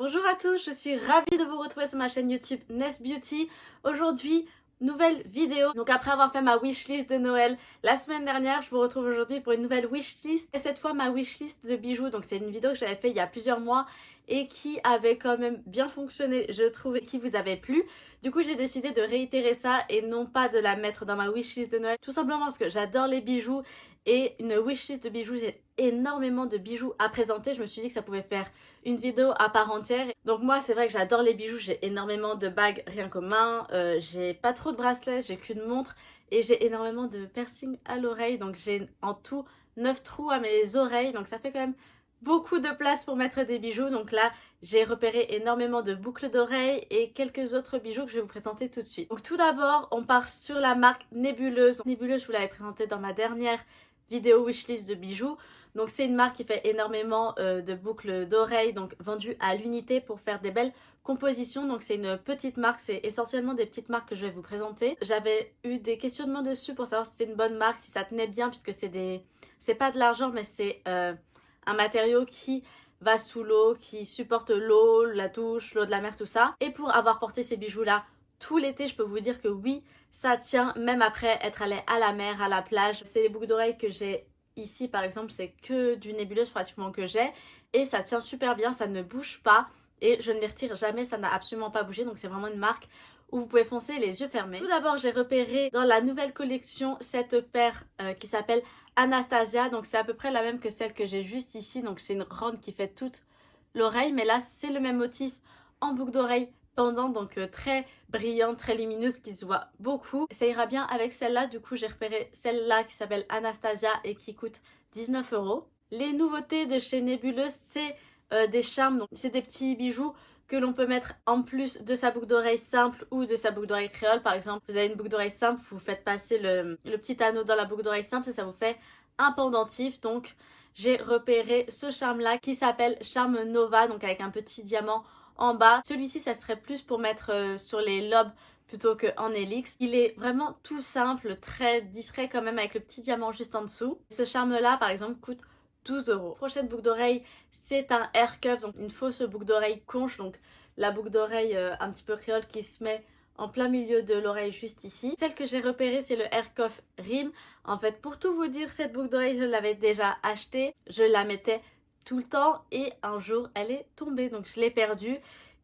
Bonjour à tous, je suis ravie de vous retrouver sur ma chaîne YouTube Ness Beauty. Aujourd'hui, nouvelle vidéo. Donc après avoir fait ma wishlist de Noël la semaine dernière, je vous retrouve aujourd'hui pour une nouvelle wishlist. Et cette fois ma wishlist de bijoux. Donc c'est une vidéo que j'avais fait il y a plusieurs mois et qui avait quand même bien fonctionné, je trouve, et qui vous avait plu. Du coup j'ai décidé de réitérer ça et non pas de la mettre dans ma wishlist de Noël. Tout simplement parce que j'adore les bijoux et une wishlist de bijoux, j'ai énormément de bijoux à présenter. Je me suis dit que ça pouvait faire une vidéo à part entière. Donc moi c'est vrai que j'adore les bijoux, j'ai énormément de bagues rien qu'aux mains, j'ai pas trop de bracelets, j'ai qu'une montre et j'ai énormément de piercings à l'oreille. Donc j'ai en tout 9 trous à mes oreilles, donc ça fait quand même beaucoup de place pour mettre des bijoux. Donc là j'ai repéré énormément de boucles d'oreilles et quelques autres bijoux que je vais vous présenter tout de suite. Donc tout d'abord on part sur la marque Nébuleuse. Nébuleuse, je vous l'avais présenté dans ma dernière vidéo wishlist de bijoux. Donc c'est une marque qui fait énormément de boucles d'oreilles, donc vendues à l'unité pour faire des belles compositions. Donc c'est une petite marque, c'est essentiellement des petites marques que je vais vous présenter. J'avais eu des questionnements dessus pour savoir si c'était une bonne marque, si ça tenait bien, puisque c'est pas de l'argent, mais c'est un matériau qui va sous l'eau, qui supporte l'eau, la douche, l'eau de la mer, tout ça. Et pour avoir porté ces bijoux-là tout l'été, je peux vous dire que oui, ça tient, même après être allé à la mer, à la plage. C'est les boucles d'oreilles que j'ai ici, par exemple, c'est que du Nébuleuse pratiquement que j'ai. Et ça tient super bien, ça ne bouge pas. Et je ne les retire jamais, ça n'a absolument pas bougé. Donc c'est vraiment une marque où vous pouvez foncer les yeux fermés. Tout d'abord, j'ai repéré dans la nouvelle collection cette paire qui s'appelle Anastasia. Donc c'est à peu près la même que celle que j'ai juste ici. Donc c'est une ronde qui fait toute l'oreille. Mais là, c'est le même motif en boucle d'oreille pendant, donc très brillante, très lumineuse, qui se voit beaucoup. Ça ira bien avec celle-là. Du coup, j'ai repéré celle-là qui s'appelle Anastasia et qui coûte 19 €. Les nouveautés de chez Nébuleuse, c'est des charmes. Donc c'est des petits bijoux que l'on peut mettre en plus de sa boucle d'oreille simple ou de sa boucle d'oreille créole. Par exemple, vous avez une boucle d'oreille simple, vous faites passer le petit anneau dans la boucle d'oreille simple et ça vous fait un pendentif. Donc j'ai repéré ce charme-là qui s'appelle Charme Nova, donc avec un petit diamant en bas. Celui-ci, ça serait plus pour mettre sur les lobes plutôt qu'en hélix. Il est vraiment tout simple, très discret quand même, avec le petit diamant juste en dessous. Ce charme-là, par exemple, coûte 12 €. Prochaine boucle d'oreille, c'est un hair cuff, donc une fausse boucle d'oreille conche, donc la boucle d'oreille un petit peu créole qui se met en plein milieu de l'oreille juste ici. Celle que j'ai repérée, c'est le hair cuff Rim. En fait, pour tout vous dire, cette boucle d'oreille, je l'avais déjà achetée. Je la mettais tout le temps et un jour elle est tombée, donc je l'ai perdue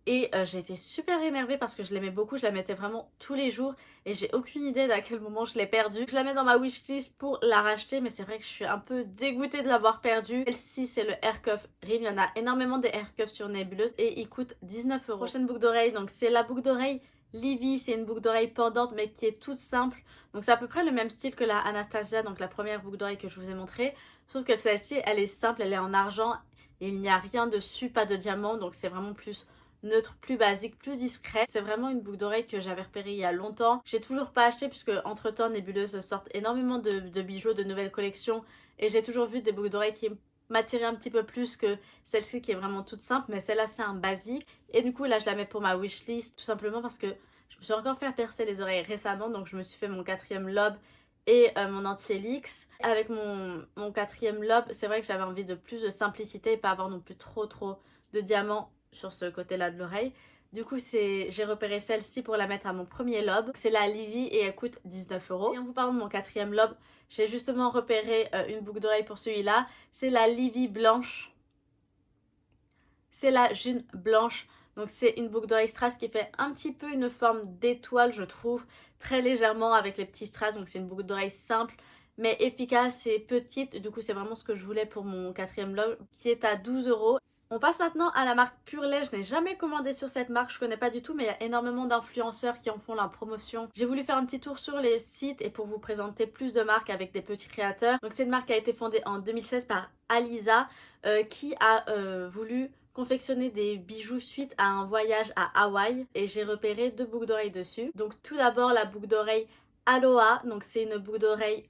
et j'ai été super énervée parce que je l'aimais beaucoup, je la mettais vraiment tous les jours et j'ai aucune idée d'à quel moment je l'ai perdue. Je la mets dans ma wishlist pour la racheter, mais c'est vrai que je suis un peu dégoûtée de l'avoir perdue. Celle-ci, c'est le hair cuff Rim. Il y en a énormément des hair cuffs sur Nébuleuse et il coûte 19 €. Prochaine boucle d'oreille, donc c'est la boucle d'oreille Livy, c'est une boucle d'oreille pendante mais qui est toute simple. Donc c'est à peu près le même style que la Anastasia, donc la première boucle d'oreille que je vous ai montrée. Sauf que celle-ci, elle est simple, elle est en argent et il n'y a rien dessus, pas de diamant. Donc c'est vraiment plus neutre, plus basique, plus discret. C'est vraiment une boucle d'oreille que j'avais repérée il y a longtemps. J'ai toujours pas acheté puisque entre temps Nébuleuse sortent énormément de bijoux, de nouvelles collections. Et j'ai toujours vu des boucles d'oreilles qui m'attirer un petit peu plus que celle-ci qui est vraiment toute simple, mais celle-là c'est un basique. Et du coup là je la mets pour ma wishlist tout simplement parce que je me suis encore fait percer les oreilles récemment, donc je me suis fait mon 4e lobe et mon anti-hélix. Avec mon 4e lobe, c'est vrai que j'avais envie de plus de simplicité et pas avoir non plus trop de diamants sur ce côté-là de l'oreille. Du coup, j'ai repéré celle-ci pour la mettre à mon premier lobe. C'est la Livy et elle coûte 19 €. Et en vous parlant de mon 4e lobe, j'ai justement repéré une boucle d'oreille pour celui-là. C'est la Livy blanche. C'est la June blanche. Donc c'est une boucle d'oreille strass qui fait un petit peu une forme d'étoile, je trouve. Très légèrement avec les petits strass. Donc c'est une boucle d'oreille simple mais efficace et petite. Du coup, c'est vraiment ce que je voulais pour mon 4e lobe qui est à 12 €. On passe maintenant à la marque Pure Lait. Je n'ai jamais commandé sur cette marque, je connais pas du tout, mais il y a énormément d'influenceurs qui en font la promotion. J'ai voulu faire un petit tour sur les sites et pour vous présenter plus de marques avec des petits créateurs. Donc c'est une marque qui a été fondée en 2016 par Alisa qui a voulu confectionner des bijoux suite à un voyage à Hawaï et j'ai repéré 2 boucles d'oreilles dessus. Donc tout d'abord la boucle d'oreille Aloha, donc c'est une boucle d'oreille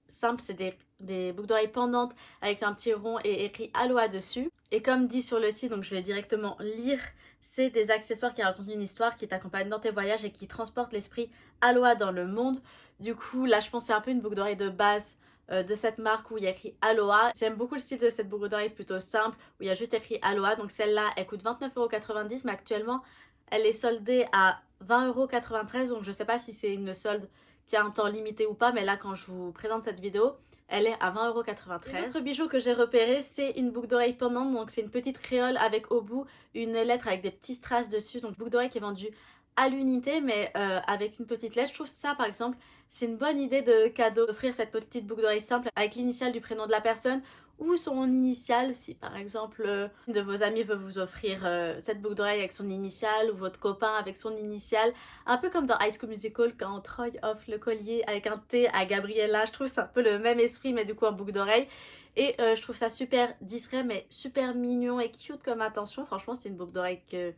simple, c'est des boucles d'oreilles pendantes avec un petit rond et écrit Aloha dessus. Et comme dit sur le site, donc je vais directement lire, c'est des accessoires qui racontent une histoire qui t'accompagne dans tes voyages et qui transportent l'esprit Aloha dans le monde. Du coup là je pense que c'est un peu une boucle d'oreille de base de cette marque où il y a écrit Aloha. J'aime beaucoup le style de cette boucle d'oreille plutôt simple où il y a juste écrit Aloha. Donc celle-là, elle coûte 29,90 € mais actuellement, elle est soldée à 20,93 €. Donc je sais pas si c'est une solde qui a un temps limité ou pas, mais là quand je vous présente cette vidéo, elle est à 20,93 €. L'autre bijou que j'ai repéré, c'est une boucle d'oreille pendante. Donc c'est une petite créole avec au bout une lettre avec des petits strass dessus. Donc boucle d'oreille qui est vendue à l'unité mais avec une petite lettre. Je trouve ça par exemple c'est une bonne idée de cadeau d'offrir cette petite boucle d'oreille simple avec l'initiale du prénom de la personne ou son initiale si par exemple une de vos amis veut vous offrir cette boucle d'oreille avec son initiale ou votre copain avec son initiale, un peu comme dans High School Musical quand Troy offre le collier avec un T à Gabriella. Je trouve c'est un peu le même esprit mais du coup en boucle d'oreille. Et je trouve ça super discret mais super mignon et cute comme attention. Franchement c'est une boucle d'oreille que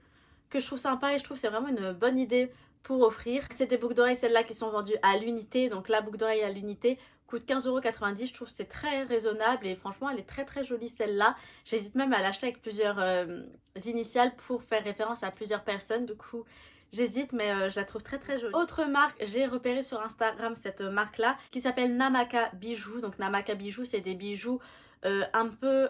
je trouve sympa et je trouve que c'est vraiment une bonne idée pour offrir. C'est des boucles d'oreilles celles-là qui sont vendues à l'unité, donc la boucle d'oreille à l'unité coûte 15,90 €. Je trouve que c'est très raisonnable et franchement elle est très jolie celle-là. J'hésite même à l'acheter avec plusieurs initiales pour faire référence à plusieurs personnes, du coup j'hésite mais je la trouve très jolie. Autre marque, j'ai repéré sur Instagram cette marque là qui s'appelle Namaka Bijoux. Donc Namaka Bijoux c'est des bijoux un peu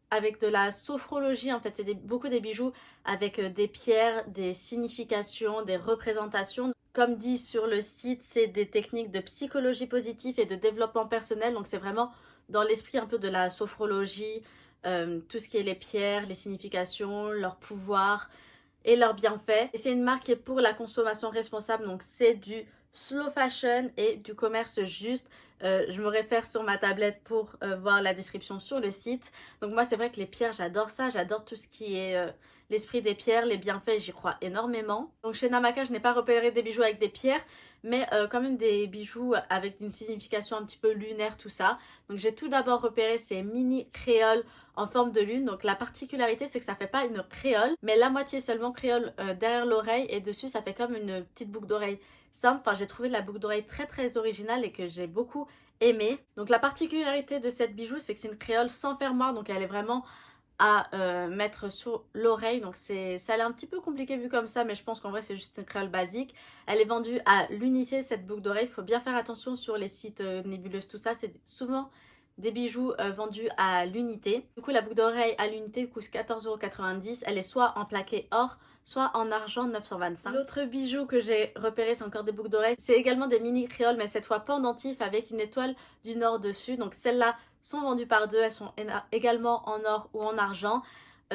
avec de la sophrologie. En fait c'est beaucoup des bijoux avec des pierres, des significations, des représentations. Comme dit sur le site, c'est des techniques de psychologie positive et de développement personnel. Donc c'est vraiment dans l'esprit un peu de la sophrologie, tout ce qui est les pierres, les significations, leurs pouvoirs et leurs bienfaits. Et c'est une marque qui est pour la consommation responsable, donc c'est du slow fashion et du commerce juste. Je me réfère sur ma tablette pour voir la description sur le site. Donc moi c'est vrai que les pierres j'adore ça, j'adore tout ce qui est l'esprit des pierres, les bienfaits, j'y crois énormément. Donc chez Namaka je n'ai pas repéré des bijoux avec des pierres mais quand même des bijoux avec une signification un petit peu lunaire, tout ça. Donc j'ai tout d'abord repéré ces mini créoles en forme de lune. Donc la particularité c'est que ça fait pas une créole mais la moitié seulement créole derrière l'oreille et dessus ça fait comme une petite boucle d'oreille simple. Enfin j'ai trouvé la boucle d'oreille très originale et que j'ai beaucoup aimé. Donc la particularité de cette bijou c'est que c'est une créole sans fermoir, donc elle est vraiment à mettre sur l'oreille. Donc ça a l'air un petit peu compliqué vu comme ça mais je pense qu'en vrai c'est juste une créole basique. Elle est vendue à l'unité cette boucle d'oreille. Il faut bien faire attention sur les sites nébuleuses tout ça, c'est souvent des bijoux vendus à l'unité. Du coup la boucle d'oreille à l'unité coûte 14,90 €. Elle est soit en plaqué or soit en argent 925. L'autre bijou que j'ai repéré c'est encore des boucles d'oreilles. C'est également des mini créoles mais cette fois pendentifs avec une étoile du nord dessus. Donc celles-là sont vendues par deux, elles sont également en or ou en argent.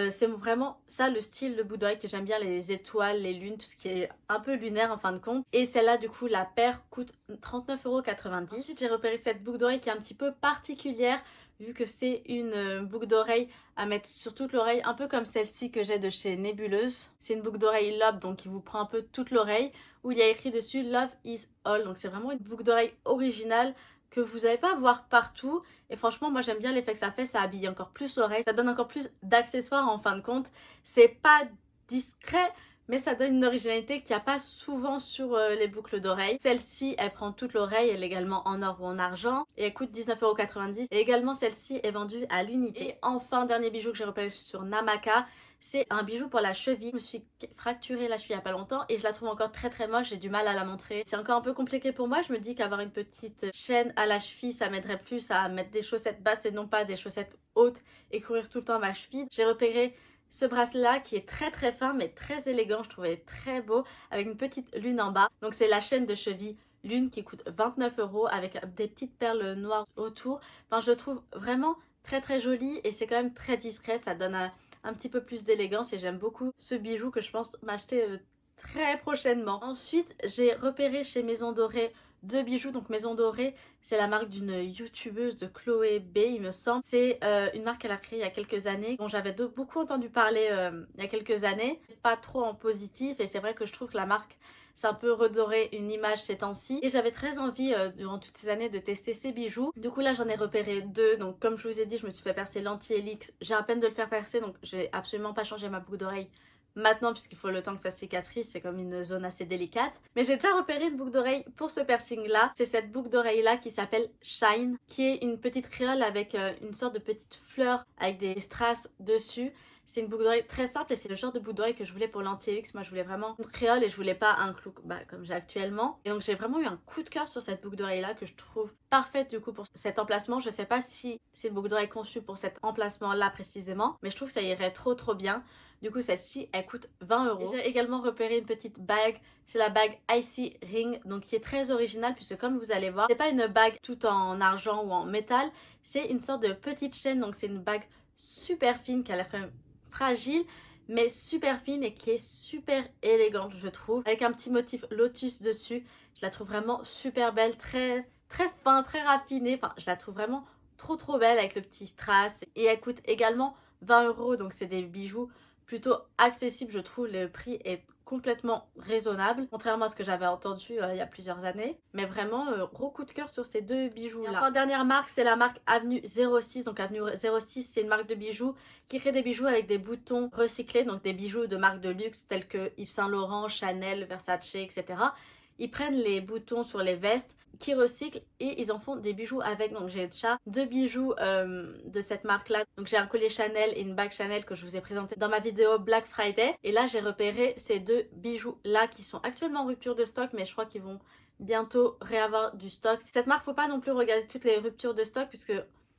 C'est vraiment ça le style de boucle d'oreille que j'aime bien, les étoiles, les lunes, tout ce qui est un peu lunaire en fin de compte. Et celle-là du coup la paire coûte 39,90 €. Ensuite j'ai repéré cette boucle d'oreille qui est un petit peu particulière vu que c'est une boucle d'oreille à mettre sur toute l'oreille, un peu comme celle-ci que j'ai de chez Nébuleuse. C'est une boucle d'oreille lobe donc qui vous prend un peu toute l'oreille où il y a écrit dessus Love is all. Donc c'est vraiment une boucle d'oreille originale que vous n'allez pas voir partout et franchement moi j'aime bien l'effet que ça fait, ça habille encore plus l'oreille, ça donne encore plus d'accessoires en fin de compte. C'est pas discret mais ça donne une originalité qu'il n'y a pas souvent sur les boucles d'oreilles. Celle-ci elle prend toute l'oreille, elle est également en or ou en argent et elle coûte 19,90 € et également celle-ci est vendue à l'unité. Et enfin dernier bijou que j'ai repéré sur Namaka, c'est un bijou pour la cheville. Je me suis fracturé la cheville il n'y a pas longtemps et je la trouve encore très moche, j'ai du mal à la montrer. C'est encore un peu compliqué pour moi, je me dis qu'avoir une petite chaîne à la cheville ça m'aiderait plus à mettre des chaussettes basses et non pas des chaussettes hautes et courir tout le temps ma cheville. J'ai repéré ce bracelet-là qui est très fin mais très élégant, je trouvais très beau avec une petite lune en bas. Donc c'est la chaîne de cheville lune qui coûte 29 € avec des petites perles noires autour. Enfin je le trouve vraiment très joli et c'est quand même très discret, ça donne un petit peu plus d'élégance et j'aime beaucoup ce bijou que je pense m'acheter très prochainement. Ensuite j'ai repéré chez Maison Dorée deux bijoux. Donc Maison Dorée c'est la marque d'une youtubeuse de Chloé B il me semble. C'est une marque qu'elle a créée il y a quelques années dont j'avais beaucoup entendu parler il y a quelques années, pas trop en positif et c'est vrai que je trouve que la marque c'est un peu redoré une image ces temps-ci et j'avais très envie durant toutes ces années de tester ces bijoux. Du coup là j'en ai repéré deux. Donc comme je vous ai dit je me suis fait percer l'anti-helix, j'ai à peine de le faire percer donc j'ai absolument pas changé ma boucle d'oreille maintenant puisqu'il faut le temps que ça cicatrise, c'est comme une zone assez délicate. Mais j'ai déjà repéré une boucle d'oreille pour ce piercing là. C'est cette boucle d'oreille là qui s'appelle Shine, qui est une petite créole avec une sorte de petite fleur avec des strass dessus. C'est une boucle d'oreille très simple et c'est le genre de boucle d'oreille que je voulais pour l'anti-luxe. Moi je voulais vraiment une créole et je voulais pas un clou comme j'ai actuellement. Et donc j'ai vraiment eu un coup de cœur sur cette boucle d'oreille là que je trouve parfaite du coup pour cet emplacement. Je sais pas si c'est une boucle d'oreille conçue pour cet emplacement là précisément, mais je trouve que ça irait trop bien. Du coup celle-ci elle coûte 20 €. J'ai également repéré une petite bague, c'est la bague Icy Ring, donc qui est très originale puisque comme vous allez voir, c'est pas une bague tout en argent ou en métal, c'est une sorte de petite chaîne, donc c'est une bague super fine qui a l'air quand même fragile mais super fine et qui est super élégante je trouve, avec un petit motif lotus dessus. Je la trouve vraiment super belle, très fin, très raffinée, enfin je la trouve vraiment trop belle avec le petit strass et elle coûte également 20 €, donc c'est des bijoux plutôt accessibles je trouve, le prix est complètement raisonnable, contrairement à ce que j'avais entendu il y a plusieurs années. Mais vraiment, gros coup de cœur sur ces deux bijoux là. Enfin, dernière marque, c'est la marque Avenue 06. Donc Avenue 06, c'est une marque de bijoux qui crée des bijoux avec des boutons recyclés, donc des bijoux de marques de luxe tels que Yves Saint Laurent, Chanel, Versace, etc. Ils prennent les boutons sur les vestes qui recyclent et ils en font des bijoux avec. Donc j'ai déjà deux bijoux de cette marque là. Donc j'ai un collier Chanel et une bague Chanel que je vous ai présenté dans ma vidéo Black Friday. Et là j'ai repéré ces deux bijoux là qui sont actuellement en rupture de stock, mais je crois qu'ils vont bientôt réavoir du stock. Cette marque, faut pas non plus regarder toutes les ruptures de stock puisque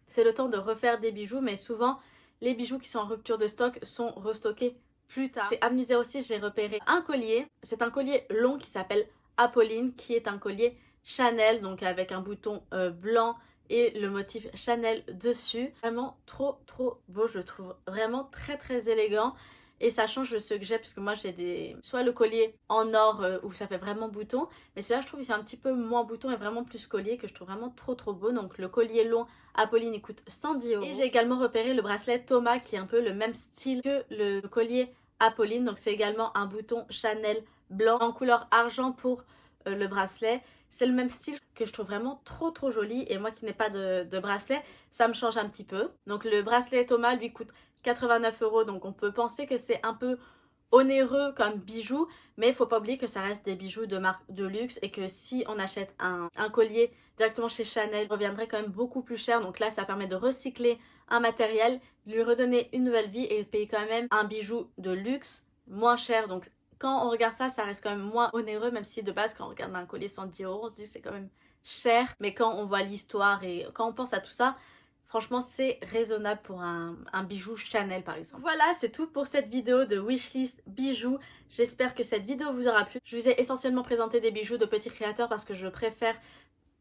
c'est le temps de refaire des bijoux, mais souvent les bijoux qui sont en rupture de stock sont restockés plus tard. Chez Avenue 06, j'ai repéré un collier. C'est un collier long qui s'appelle Apolline, qui est un collier Chanel, donc avec un bouton blanc et le motif Chanel dessus. Vraiment trop beau, je le trouve vraiment très élégant. Et ça change de ce que j'ai, puisque moi j'ai soit le collier en or où ça fait vraiment bouton, mais celui-là je trouve il fait un petit peu moins bouton et vraiment plus collier, que je trouve vraiment trop beau. Donc le collier long Apolline il coûte 110 €. Et j'ai également repéré le bracelet Thomas qui est un peu le même style que le collier Apolline, donc c'est également un bouton Chanel blanc en couleur argent pour le bracelet. C'est le même style que je trouve vraiment trop joli, et moi qui n'ai pas de bracelet, ça me change un petit peu. Donc le bracelet Thomas lui coûte 89 €, donc on peut penser que c'est un peu onéreux comme bijou, mais il faut pas oublier que ça reste des bijoux de marque de luxe et que si on achète un collier directement chez Chanel, il reviendrait quand même beaucoup plus cher. Donc là ça permet de recycler un matériel, de lui redonner une nouvelle vie et de payer quand même un bijou de luxe moins cher. Donc quand on regarde ça, ça reste quand même moins onéreux, même si de base quand on regarde un collier 110 €, on se dit c'est quand même cher. Mais quand on voit l'histoire et quand on pense à tout ça, franchement, c'est raisonnable pour un bijou Chanel par exemple. Voilà, c'est tout pour cette vidéo de wishlist bijoux. J'espère que cette vidéo vous aura plu. Je vous ai essentiellement présenté des bijoux de petits créateurs parce que je préfère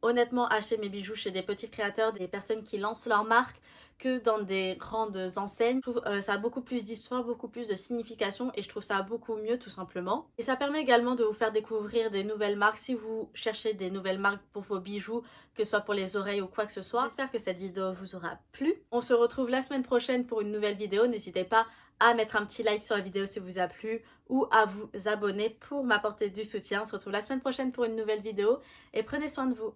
honnêtement acheter mes bijoux chez des petits créateurs, des personnes qui lancent leur marque, que dans des grandes enseignes. Je trouve ça a beaucoup plus d'histoire, beaucoup plus de signification, et je trouve ça beaucoup mieux tout simplement. Et ça permet également de vous faire découvrir des nouvelles marques si vous cherchez des nouvelles marques pour vos bijoux, que ce soit pour les oreilles ou quoi que ce soit. J'espère que cette vidéo vous aura plu. On se retrouve la semaine prochaine pour une nouvelle vidéo. N'hésitez pas à mettre un petit like sur la vidéo si vous a plu ou à vous abonner pour m'apporter du soutien. On se retrouve la semaine prochaine pour une nouvelle vidéo et prenez soin de vous.